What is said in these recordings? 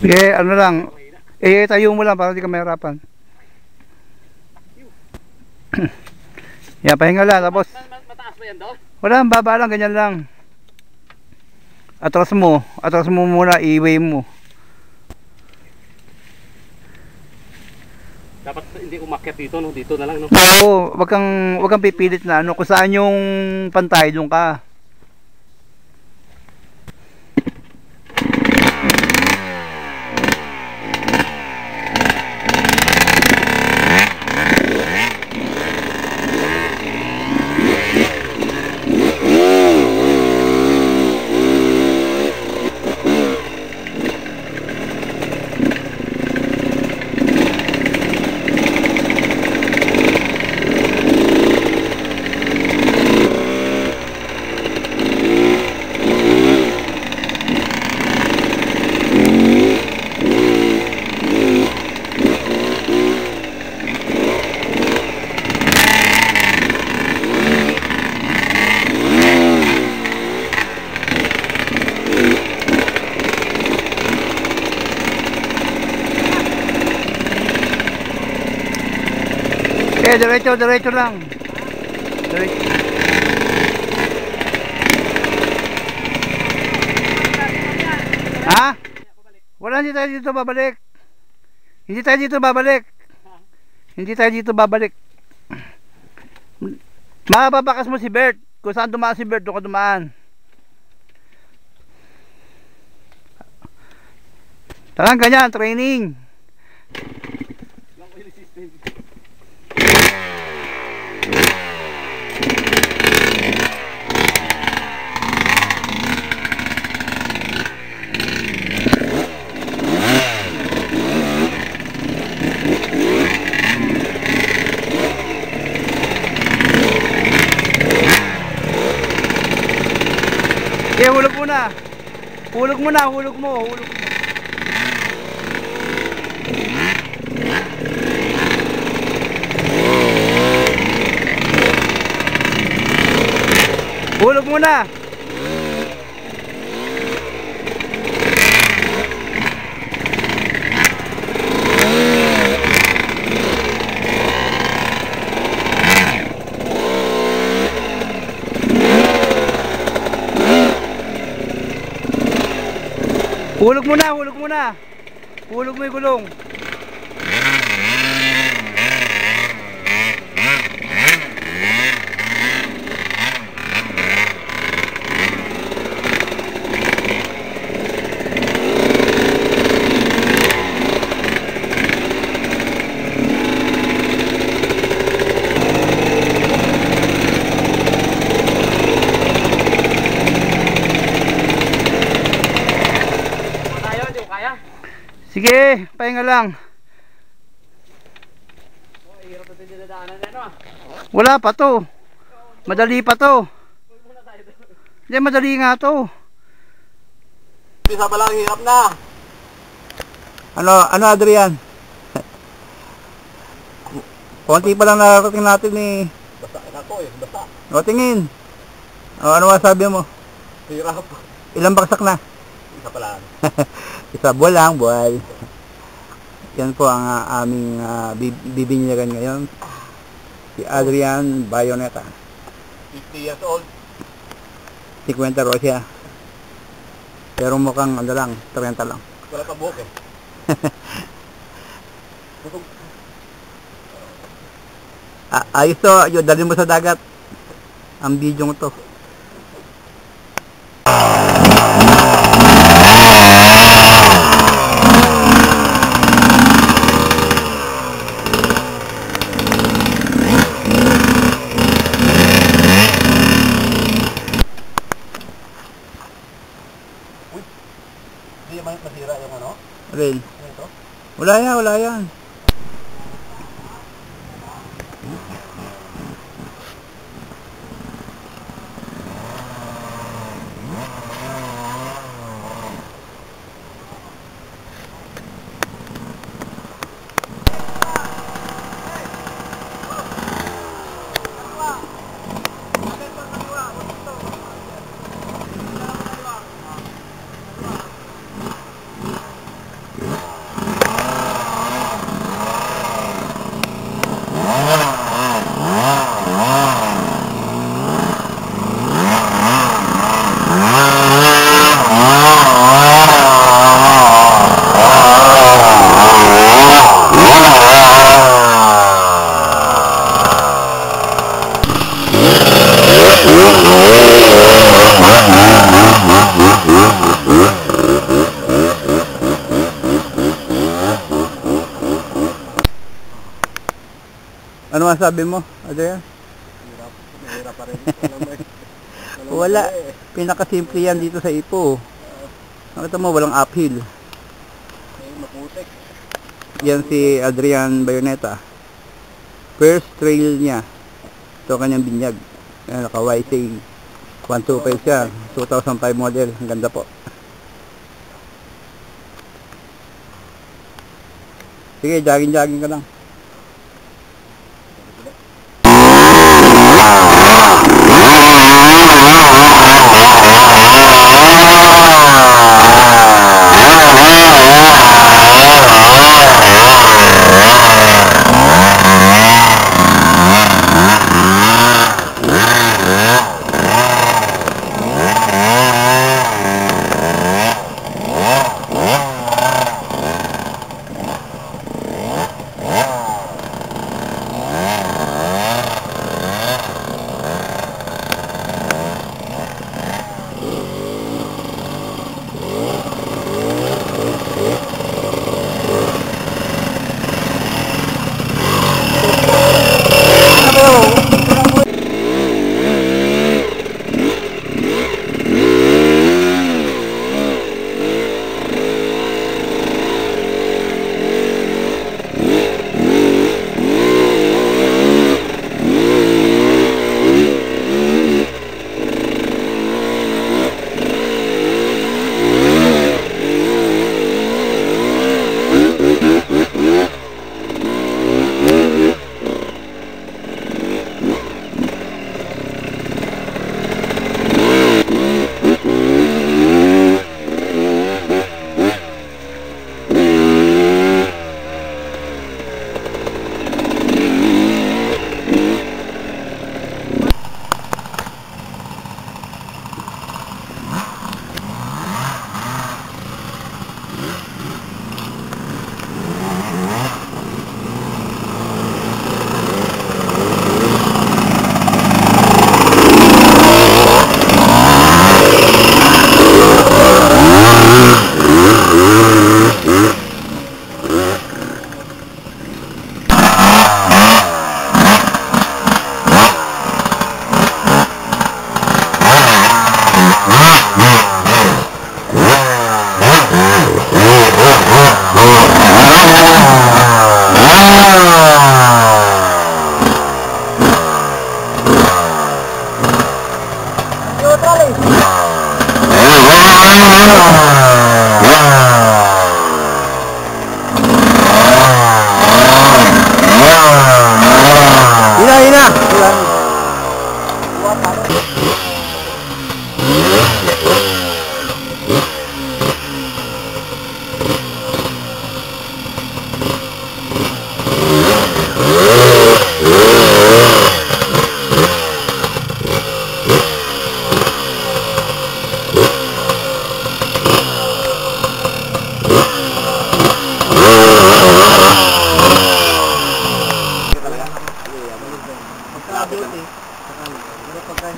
Sige, ano lang. Tayo mo lang para di ka mahirapan. Yan, pahinga lang. Tapos, Mataas ba yan daw? wala, baba lang, ganyan lang. Atras mo muna, i-weigh mo. Dapat hindi umakyat dito, no? Dito na lang, no? Oo, wag kang pipilit na ano, kung saan yung pantay, doon ka. Diretso lang. Diretso. Ha? Wala, hindi tayo dito babalik. Mababakas mo si Bert. Kung saan dumaan si Bert, doon ka dumaan. Talagang ganyan, training. Okay, hulog muna. Hulog mo. Hulog muna. Hulog mo yung gulong. Sige, pahinga lang. Hirap natin dinadaanan na, no? Wala pa to. Madali pa to. Hindi, madali nga to. Bisa pa lang, hirap na. Ano Adrian? Konti pa lang nakarating natin eh. Basta na ko eh, basta. O, tingin. O, ano masabi mo? Hirap. Ilang baksak na? Isa pa lang. Isa buwan. Yan po ang aming bibinyagan ngayon. Si Adrian Bayoneta. 50 years old. 50 raw siya. Pero mukhang ano lang, 30 lang. Wala pa buhok eh. Ayos to, yun, dali mo sa dagat. Ang video to. Hindi naman masira yung ano? Rail. Ano ito? Wala yan. Ano masabi mo? Adrian? Mahirap pa rin. Wala. Pinakasimple yan dito sa Ipo. Nakita mo, walang uphill. Maputik. Yan si Adrian Bayoneta. First trail niya. Ito kanyang binyag. Yan, naka YC 125 siya. 2005 model. Ang ganda po. Sige, jogging ka lang.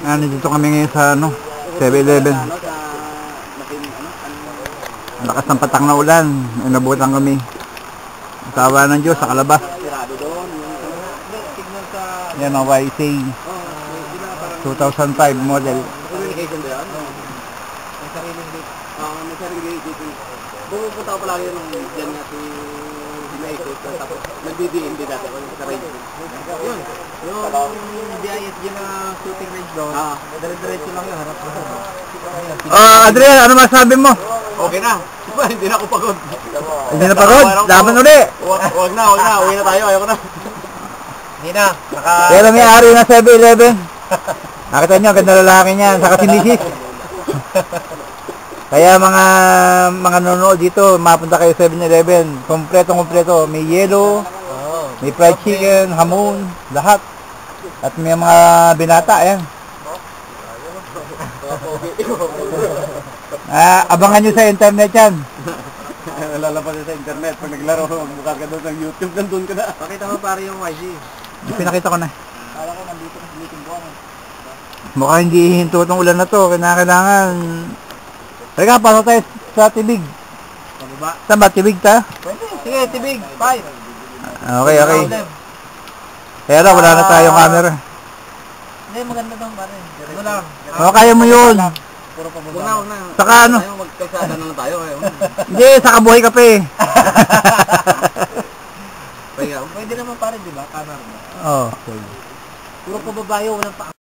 Nandito kami ngayon sa 7-Eleven. Lakas ng patang na ulan. Inabutan kami. Asawa ng Diyos sa kalabas. Yan ang YC 2005 model. Pupunta ko palagi nung dyan nga si Hinaikot, tapos nagdi-DMD dati ko sa range. Yun, yung DIS dyan na shooting range doon, dire-diretso lang yung harap ko. Adrian, ano masabi mo? Okay na, hindi na ako pagod. Hindi na pagod? Laban uli! Huwag na, uwi na tayo, ayoko na. Hindi na, Pero may-ari na 7-Eleven. Nakita nyo, ganda lalaki niyan, saka si Mrs. Kaya mga nanonood dito, mapunta kayo 7-Eleven. Kompleto. May yellow, may fried chicken, hamon, lahat. At may mga binata, ayan. Abangan nyo sa internet yan. Lalabas sa internet. Pag naglaro, magmukha ka doon sa YouTube, nandun ka na. Pakita mo pare yung YG. Pinakita ko na. Kala ko nandito ka sa meeting ko. Mukhang hindi hihinto itong ulan na to. Kailangan. Teka, pasok tayo sa tibig. Pababa? Saan ba? Tibig ta? Pwede. Sige, tibig. 5. Okay. Kaya daw, wala na tayong camera. Hindi, maganda daw pare. Ano lang. O, kaya mo yun. Puro pababa. Huwag na. Saka ano? Tayo, magkasada na lang tayo. Hindi, saka buhay ka pa eh. Pwede naman pare, di ba? Camera mo. Oo. Puro pababayo, walang pa.